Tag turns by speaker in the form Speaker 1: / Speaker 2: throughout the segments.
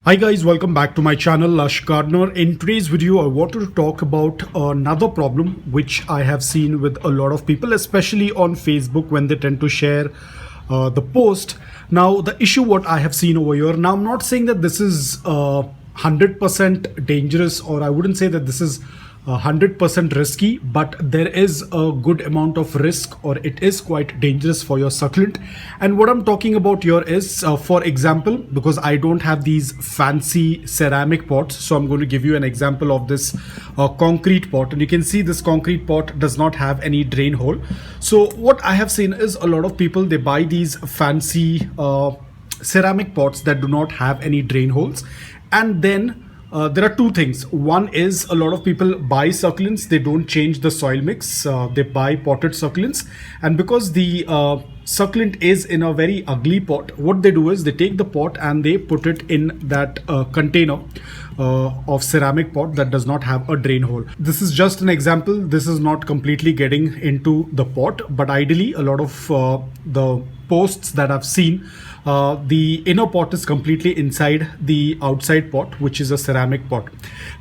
Speaker 1: Hi guys, welcome back to my channel Lush Gardener. In today's video I wanted to talk about another problem which I have seen with a lot of people, especially on Facebook when they tend to share the post. Now the issue what I have seen over here, now I'm not saying that this is 100% dangerous, or I wouldn't say that this is 100% risky, but there is a good amount of risk, or it is quite dangerous for your succulent. And what I'm talking about here is, for example, because I don't have these fancy ceramic pots, so I'm going to give you an example of this concrete pot, and you can see this concrete pot does not have any drain hole. So what I have seen is a lot of people, they buy these fancy ceramic pots that do not have any drain holes, and then there are two things. One is, a lot of people buy succulents, they don't change the soil mix, they buy potted succulents, and because the succulent is in a very ugly pot, what they do is they take the pot and they put it in that container of ceramic pot that does not have a drain hole. This is just an example, this is not completely getting into the pot, but ideally a lot of the posts that I've seen, the inner pot is completely inside the outside pot, which is a ceramic pot.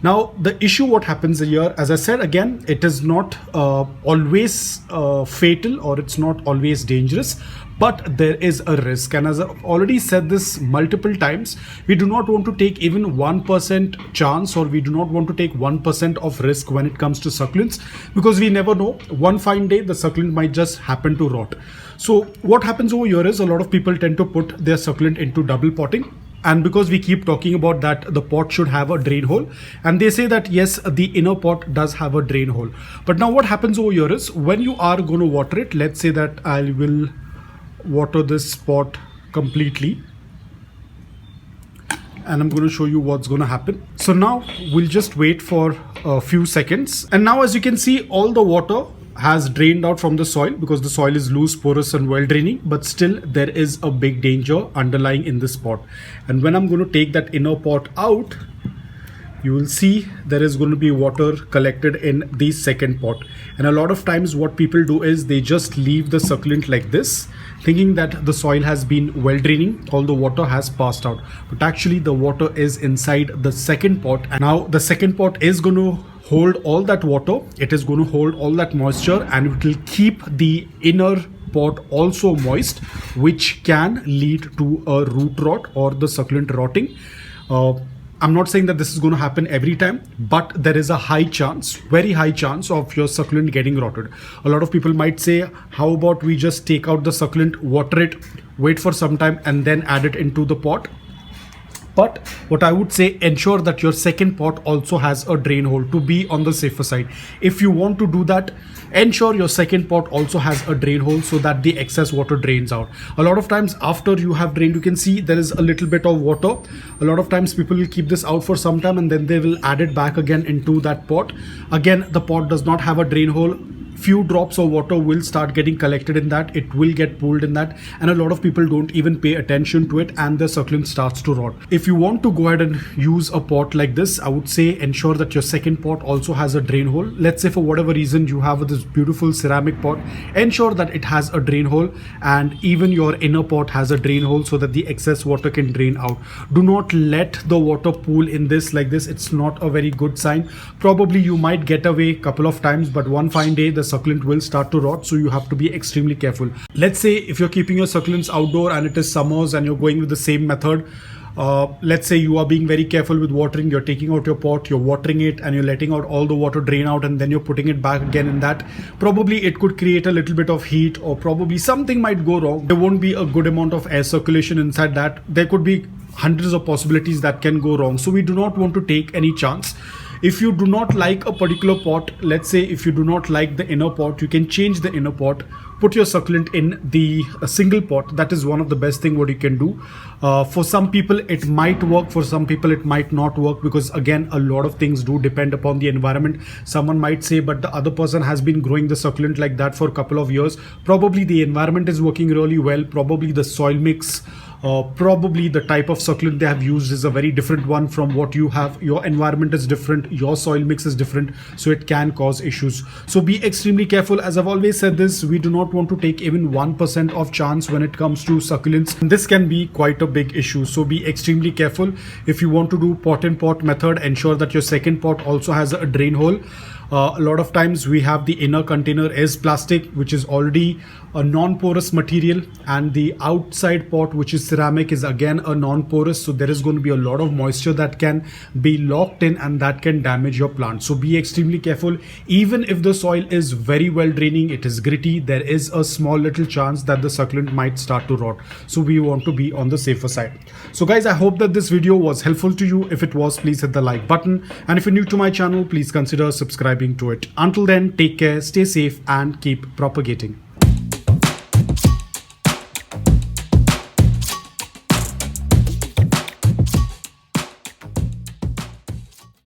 Speaker 1: Now the issue what happens here, as I said again, it is not always fatal, or it's not always dangerous, but there is a risk. And as I've already said this multiple times, we do not want to take even 1% chance, or we do not want to take 1% of risk when it comes to succulents, because we never know, one fine day the succulent might just happen to rot. So what happens over here is, a lot of people tend to put their succulent into double potting. And because we keep talking about that the pot should have a drain hole, and they say that yes, the inner pot does have a drain hole. But now what happens over here is, when you are going to water it, let's say that I will water this pot completely, and I'm going to show you what's going to happen. So now we'll just wait for a few seconds, and now as you can see, all the water has drained out from the soil, because the soil is loose, porous and well draining, but still there is a big danger underlying in this pot. And when I'm going to take that inner pot out, you will see there is going to be water collected in the second pot. And a lot of times what people do is they just leave the succulent like this, thinking that the soil has been well draining, all the water has passed out, but actually the water is inside the second pot. And now the second pot is going to hold all that water, it is going to hold all that moisture, and it will keep the inner pot also moist, which can lead to a root rot or the succulent rotting. I'm not saying that this is going to happen every time, but there is a high chance, very high chance of your succulent getting rotted. A lot of people might say, how about we just take out the succulent, water it, wait for some time, and then add it into the pot? But what I would say, ensure that your second pot also has a drain hole to be on the safer side. If you want to do that, ensure your second pot also has a drain hole so that the excess water drains out. A lot of times after you have drained, you can see there is a little bit of water. A lot of times people will keep this out for some time and then they will add it back again into that pot. Again, the pot does not have a drain hole. Few drops of water will start getting collected in that, it will get pooled in that, and a lot of people don't even pay attention to it, and the succulent starts to rot. If you want to go ahead and use a pot like this, I would say ensure that your second pot also has a drain hole. Let's say for whatever reason you have this beautiful ceramic pot, ensure that it has a drain hole, and even your inner pot has a drain hole so that the excess water can drain out. Do not let the water pool in this like this, it's not a very good sign. Probably you might get away a couple of times, but one fine day the succulent will start to rot, so you have to be extremely careful. Let's say if you're keeping your succulents outdoor and it is summers and you're going with the same method, let's say you are being very careful with watering, you're taking out your pot, you're watering it and you're letting out all the water drain out, and then you're putting it back again in that, probably it could create a little bit of heat, or probably something might go wrong. There won't be a good amount of air circulation inside that. There could be hundreds of possibilities that can go wrong, so we do not want to take any chance. If you do not like a particular pot, let's say if you do not like the inner pot, you can change the inner pot, put your succulent in the single pot. That is one of the best thing what you can do. For some people it might work, for some people it might not work, because again a lot of things do depend upon the environment. Someone might say, but the other person has been growing the succulent like that for a couple of years. Probably the environment is working really well, probably the soil mix Probably the type of succulent they have used is a very different one from what you have. Your environment is different, your soil mix is different, so it can cause issues. So be extremely careful. As I've always said this, we do not want to take even 1% of chance when it comes to succulents. And this can be quite a big issue, so be extremely careful. If you want to do pot in pot method, ensure that your second pot also has a drain hole. A lot of times we have the inner container is plastic, which is already a non-porous material, and the outside pot, which is ceramic, is again a non-porous, so there is going to be a lot of moisture that can be locked in and that can damage your plant. So be extremely careful. Even if the soil is very well draining, it is gritty, there is a small little chance that the succulent might start to rot, so we want to be on the safer side. So guys, I hope that this video was helpful to you. If it was, please hit the like button, and if you're new to my channel, please consider subscribing to it. Until then, take care, stay safe, and keep propagating.